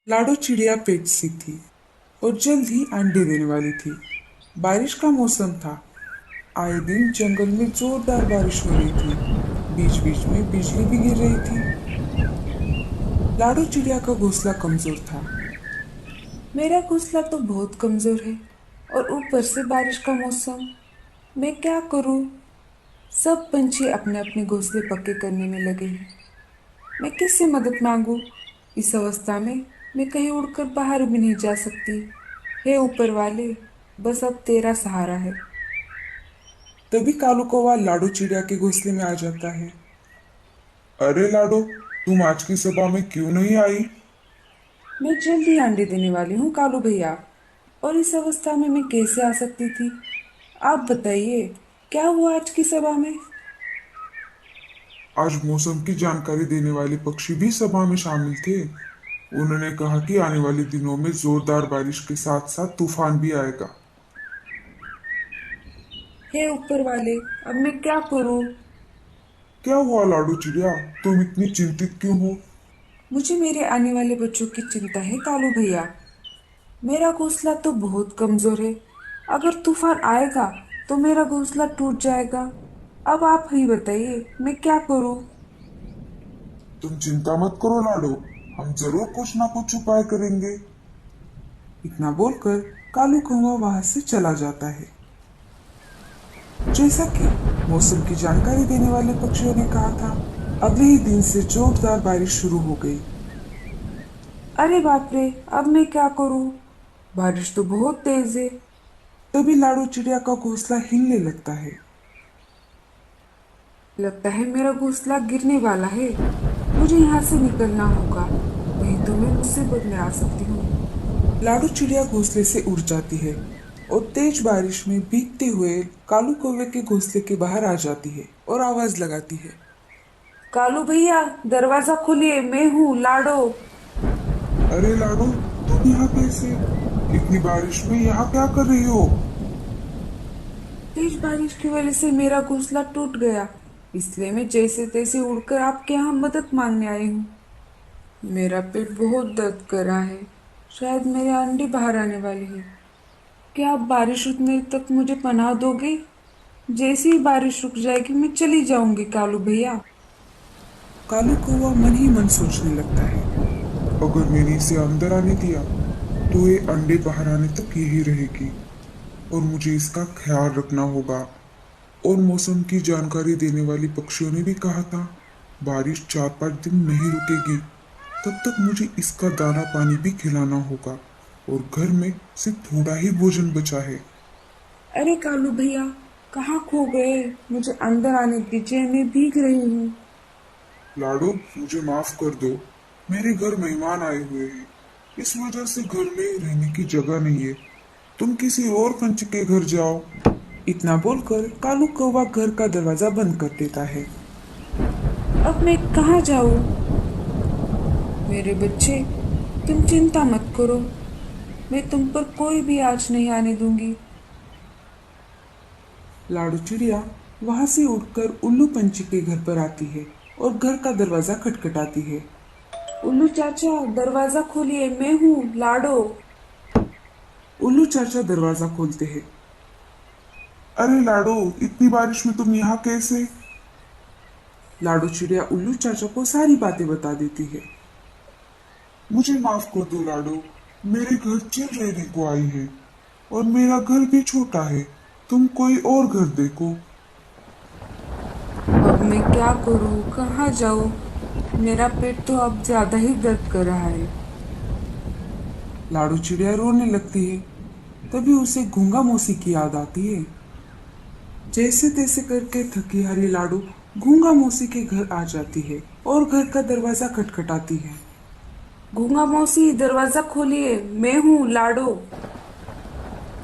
लाडो चिड़िया पेट सी थी और जल्द ही अंडे देने वाली थी। बारिश का मौसम था। आए दिन जंगल में जोरदार बारिश हो रही थी। बीच बीच में बिजली भी गिर रही थी। लाडो चिड़िया का घोंसला कमजोर था। मेरा घोंसला तो बहुत कमजोर है और ऊपर से बारिश का मौसम। मैं क्या करूं? सब पंछी अपने अपने घोंसले पक्के करने में लगे हैं। मैं किससे मदद मांगू? इस अवस्था में मैं कहीं उड़कर बाहर भी नहीं जा सकती। हे ऊपर वाले, बस अब तेरा सहारा है। तभी कालू कौवा लाडो चिड़िया के घोंसले में आ जाता है। अरे लाडो, तुम आज की सभा में क्यों नहीं आई? मैं जल्द ही अंडे देने वाली हूँ कालू भैया, और इस अवस्था में मैं कैसे आ सकती थी? आप बताइए, क्या हुआ आज की सभा में? आज मौसम की जानकारी देने वाले पक्षी भी सभा में शामिल थे। उन्होंने कहा कि आने वाले दिनों में जोरदार बारिश के साथ साथ तूफान भी आएगा। हे ऊपर वाले, अब मैं क्या करूं? क्या हुआ लाडो चिड़िया, तुम इतनी चिंतित क्यों हो? मुझे मेरे आने वाले बच्चों की चिंता है कालू भैया। मेरा घोंसला तो बहुत कमजोर है। अगर तूफान आएगा तो मेरा घोंसला टूट जाएगा। अब आप ही बताइए, मैं क्या करूं? तुम चिंता मत करो लाडो, हम जरूर कुछ ना कुछ उपाय करेंगे। इतना बोलकर कालू कौवा वहां से चला जाता है। जैसा कि मौसम की जानकारी देने वाले पक्षियों ने कहा था, अगले ही दिन से जोरदार बारिश शुरू हो गई। अरे बाप रे, अब मैं क्या करूं? बारिश तो बहुत तेज है। तभी लाडो चिड़िया का घोंसला हिलने लगता है। लगता है मेरा घोंसला गिरने वाला है। मुझे यहाँ से निकलना होगा, नहीं तो मैं मुसीबत में आ सकती हूँ। लाडो चिड़िया घोंसले से उड़ जाती है और तेज बारिश में भीगते हुए कालू कौवे के घोंसले के बाहर आ जाती है और आवाज लगाती है। कालू भैया, दरवाजा खोलिए, मैं हूँ लाडो। अरे लाडो, तुम यहाँ कैसे? इतनी बारिश में यहाँ क्या कर रही हो? तेज बारिश की वजह से मेरा घोंसला टूट गया, इसलिए मैं जैसे तैसे उड़कर आपके यहाँ मदद मांगने आई हूँ। मेरा पेट बहुत दर्द कर रहा है। शायद मेरे अंडे बाहर आने वाले हैं। क्या आप बारिश रुकने तक मुझे पनाह दोगे? जैसे ही बारिश रुक जाएगी मैं चली जाऊंगी कालू भैया। कालू कौवा मन ही मन सोचने लगता है, अगर मैंने इसे अंदर आने दिया तो ये अंडे बाहर आने तक यही रहेगी और मुझे इसका ख्याल रखना होगा। और मौसम की जानकारी देने वाली पक्षियों ने भी कहा था, बारिश 4-5 दिन नहीं रुकेगी। तब तक मुझे इसका दाना पानी भी खिलाना होगा और घर में सिर्फ थोड़ा ही भोजन बचा है। अरे कालू भैया, कहाँ खो गए? मुझे अंदर आने दीजिए, मैं भीग रही हूँ। लाडो, मुझे माफ कर दो। मेरे घर मेहमान आए हुए हैं, इस वजह से घर में रहने की जगह नहीं है। तुम किसी और पंच के घर जाओ। इतना बोलकर कालू कौवा घर का दरवाजा बंद कर देता है। अब मैं कहाँ जाऊँ? मेरे बच्चे, तुम चिंता मत करो, मैं तुम पर कोई भी आँच नहीं आने दूंगी। लाडू चिड़िया वहां से उड़कर उल्लू पंछी के घर पर आती है और घर का दरवाजा खटखटाती है। उल्लू चाचा, दरवाजा खोलिए, मैं हूँ लाडो। उल्लू चाचा दरवाजा खोलते हैं। अरे लाडो, इतनी बारिश में तुम यहाँ कैसे? लाडो चिड़िया उल्लू चाचा को सारी बातें बता देती है। मुझे माफ कर दो लाडो, मेरे घर चिल रहने को आई है और मेरा घर भी छोटा है। तुम कोई और घर देखो। अब मैं क्या करूँ, कहाँ जाऊँ? मेरा पेट तो अब ज्यादा ही दर्द कर रहा है। लाडो चिड़िया रोने लगती है। तभी उसे गूंगा मौसी की याद आती है। जैसे तैसे करके थकी हारी लाडू गूंगा मौसी के घर आ जाती है और घर का दरवाजा खटखटाती है। गूंगा मौसी, दरवाजा खोलिए, मैं हूँ लाडो।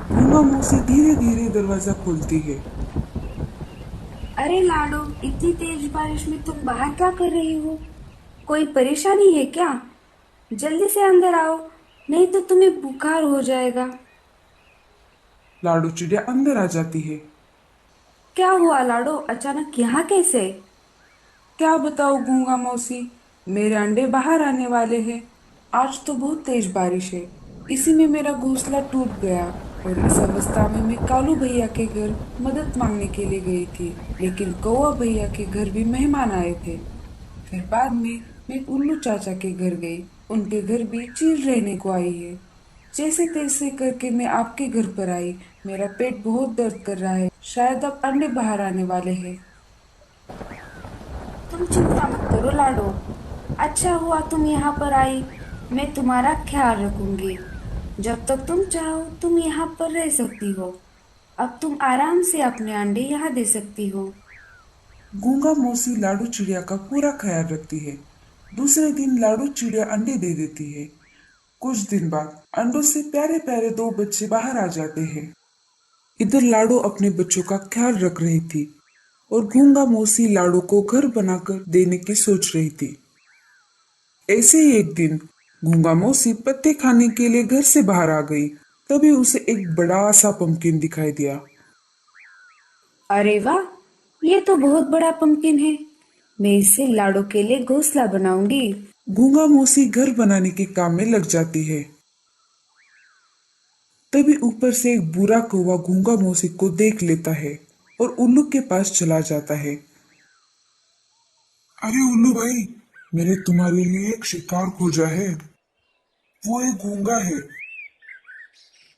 गूंगा मौसी धीरे धीरे दरवाजा खोलती है। अरे लाडो, इतनी तेज बारिश में तुम बाहर क्या कर रही हो? कोई परेशानी है क्या? जल्दी से अंदर आओ, नहीं तो तुम्हें बुखार हो जाएगा। लाडू चिड़िया अंदर आ जाती है। क्या हुआ लाडो, अचानक यहाँ कैसे? क्या बताओ गूंगा मौसी, मेरे अंडे बाहर आने वाले हैं। आज तो बहुत तेज बारिश है। इसी में मेरा घोंसला टूट गया और इस अवस्था में मैं कालू भैया के घर मदद मांगने के लिए गई थी, लेकिन कौवा भैया के घर भी मेहमान आए थे। फिर बाद में मैं उल्लू चाचा के घर गई। उनके घर भी चील रहने को आई है। जैसे तैसे करके मैं आपके घर पर आई। मेरा पेट बहुत दर्द कर रहा है, शायद अब अंडे बाहर आने वाले हैं। तुम चिंता मत करो लाडो, अच्छा हुआ तुम यहाँ पर आई। मैं तुम्हारा ख्याल रखूंगी। जब तक तुम चाहो तुम यहाँ पर रह सकती हो। अब तुम आराम से अपने अंडे यहाँ दे सकती हो। गूंगा मौसी लाडू चिड़िया का पूरा ख्याल रखती है। दूसरे दिन लाडू चिड़िया अंडे दे देती है। कुछ दिन बाद अंडों से प्यारे प्यारे दो बच्चे बाहर आ जाते हैं। इधर लाडो अपने बच्चों का ख्याल रख रही थी और गूंगा मौसी लाडो को घर बनाकर देने की सोच रही थी। ऐसे ही एक दिन गूंगा मौसी पत्ते खाने के लिए घर से बाहर आ गई। तभी उसे एक बड़ा सा पंपकिन दिखाई दिया। अरे वाह, ये तो बहुत बड़ा पंपकिन है। मैं इससे लाडो के लिए घोंसला बनाऊंगी। गूंगा मौसी घर बनाने के काम में लग जाती है। तभी ऊपर से एक बुरा कौवा गूंगा मौसी को देख लेता है और उल्लू के पास चला जाता है। अरे उल्लू भाई, मैंने तुम्हारे लिए एक शिकार खोजा है। वो एक गूंगा है।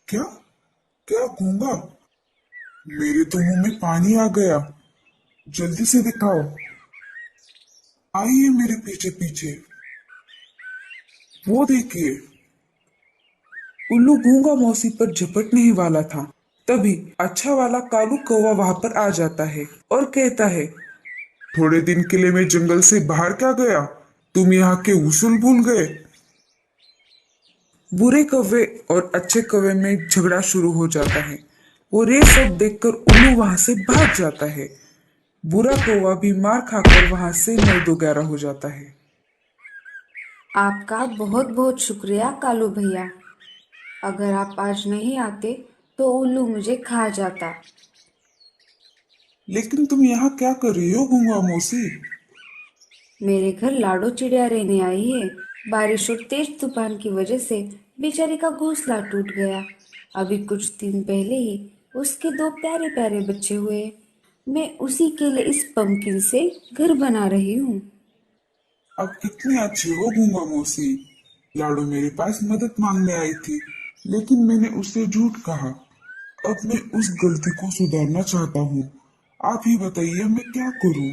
क्या? क्या गूंगा? मेरे तो मुंह में पानी आ गया। जल्दी से दिखाओ। आइए मेरे पीछे पीछे। वो देखिए। उल्लू गूंगा मौसी पर झपटने ही वाला था। तभी अच्छा वाला कालू कौवा वहां पर आ जाता है और कहता है, थोड़े दिन के लिए मैं जंगल से बाहर क्या गया? तुम यहाँ के उसूल भूल गए? बुरे कौवे और अच्छे कौवे में झगड़ा शुरू हो जाता है और ये सब देखकर उल्लू वहां से भाग जाता है। बुरा कौवा भी मार खाकर वहां से 9-11 हो जाता है। आपका बहुत बहुत शुक्रिया कालू भैया। अगर आप आज नहीं आते तो उल्लू मुझे खा जाता। लेकिन तुम यहाँ क्या कर रही हो गूंगा मौसी? मेरे घर लाडो चिड़िया रहने आई है। बारिश और तेज तूफान की वजह से बेचारी का घोंसला टूट गया। अभी कुछ दिन पहले ही उसके दो प्यारे प्यारे बच्चे हुए। मैं उसी के लिए इस पंपकिन से घर बना रही हूँ। अब कितनी अच्छी हो गूंगा मौसी। लाडो मेरे पास मदद मांगने आई थी, लेकिन मैंने उससे झूठ कहा। अब मैं उस गलती को सुधारना चाहता हूँ। आप ही बताइए मैं क्या करूँ?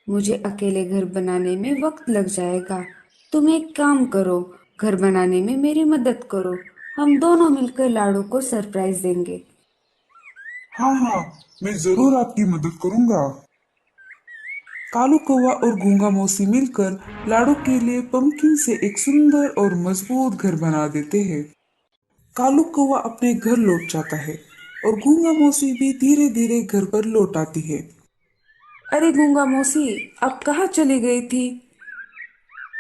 मुझे अकेले घर बनाने में वक्त लग जाएगा। तुम एक काम करो, घर बनाने में मेरी मदद करो। हम दोनों मिलकर लाडो को सरप्राइज देंगे। हाँ हाँ, मैं जरूर आपकी मदद करूंगा। कालू कौवा और गूंगा मौसी मिलकर लाडो के लिए पंपकिन से एक सुंदर और मजबूत घर बना देते हैं। कालू कौवा अपने घर लौट जाता है और गूंगा मौसी भी धीरे धीरे घर पर लौट आती है। अरे गूंगा मौसी, अब कहाँ चली गई थी?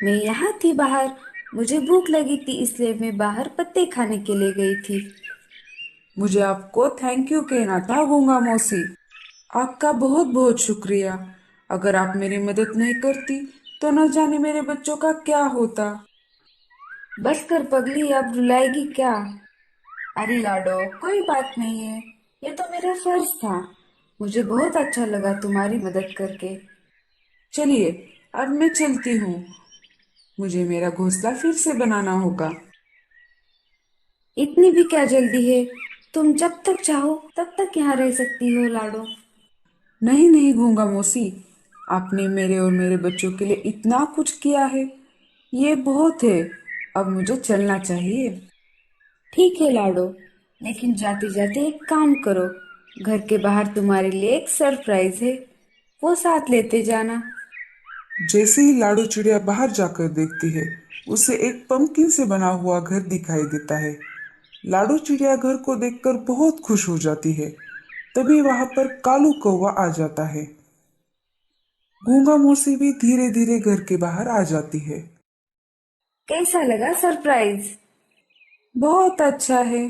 मैं यहाँ थी बाहर। मुझे भूख लगी थी इसलिए मैं बाहर पत्ते खाने के लिए गई थी। मुझे आपको थैंक यू कहना था गूंगा मौसी। आपका बहुत बहुत शुक्रिया। अगर आप मेरी मदद नहीं करती तो न जाने मेरे बच्चों का क्या होता। बस कर पगली, अब रुलाएगी क्या? अरे लाडो, कोई बात नहीं है। ये तो मेरा फर्ज था। मुझे बहुत अच्छा लगा तुम्हारी मदद करके। चलिए, अब मैं चलती हूँ। मुझे मेरा घोंसला फिर से बनाना होगा। इतनी भी क्या जल्दी है? तुम जब तक चाहो तब तक यहाँ रह सकती हो लाडो। नहीं नहीं गूंगा मौसी, आपने मेरे और मेरे बच्चों के लिए इतना कुछ किया है, ये बहुत है। अब मुझे चलना चाहिए। ठीक है लाडो, लेकिन जाते जाते एक काम करो। घर के बाहर तुम्हारे लिए एक सरप्राइज है, वो साथ लेते जाना। जैसे ही लाडो चिड़िया बाहर जाकर देखती है, उसे एक पंपकिन से बना हुआ घर दिखाई देता है। लाडो चिड़िया घर को देखकर बहुत खुश हो जाती है। तभी वहां पर कालू कौवा आ जाता है। गूंगा मौसी भी धीरे धीरे घर के बाहर आ जाती है। कैसा लगा सरप्राइज? बहुत अच्छा है।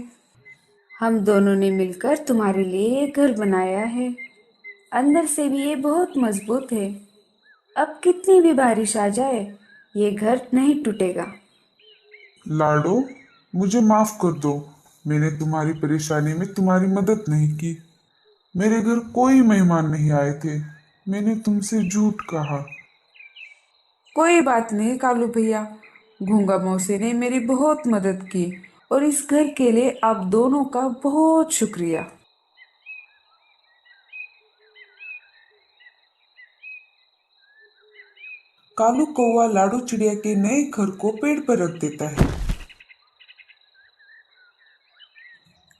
हम दोनों ने मिलकर तुम्हारे लिए ये घर बनाया है। अंदर से भी ये बहुत मजबूत है। अब कितनी भी बारिश आ जाए ये घर नहीं टूटेगा। लाडो, मुझे माफ कर दो। मैंने तुम्हारी परेशानी में तुम्हारी मदद नहीं की। मेरे घर कोई मेहमान नहीं आए थे। मैंने तुमसे झूठ कहा। कोई बात नहीं कालू भैया, गूंगा मौसी ने मेरी बहुत मदद की और इस घर के लिए आप दोनों का बहुत शुक्रिया। कालू कौवा लाडू चिड़िया के नए घर को पेड़ पर रख देता है।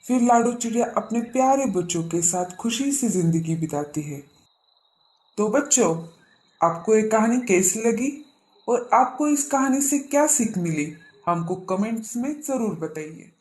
फिर लाडू चिड़िया अपने प्यारे बच्चों के साथ खुशी से जिंदगी बिताती है। तो बच्चों, आपको ये कहानी कैसी लगी और आपको इस कहानी से क्या सीख मिली, हमको कमेंट्स में जरूर बताइए।